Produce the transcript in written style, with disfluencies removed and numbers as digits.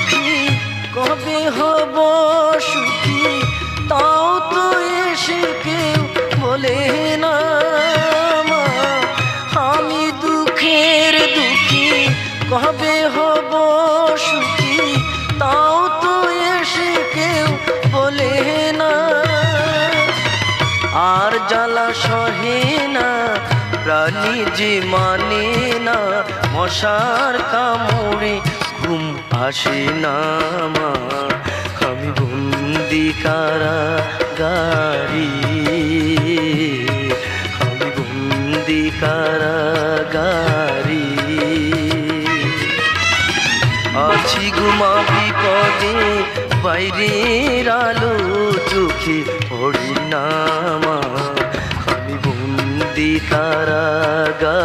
দুঃখী কবে হব সুখী তাও তো এসে কেউ বলে না মা। আমি দুঃখের দুঃখী কবে হব সুখী তাও তো এসে কেউ বলে না। আর জ্বালা সহে না প্রাণী যে মানে না, মশার কামড়ে ঘুম আসে না মা। আমি বন্দি কারাগারে, আমি বন্দি কারাগারে। আছি ঘুমা বিপদে বাইরের আলো চোখে পড়ি না মা। আমি বন্দি কারাগারে।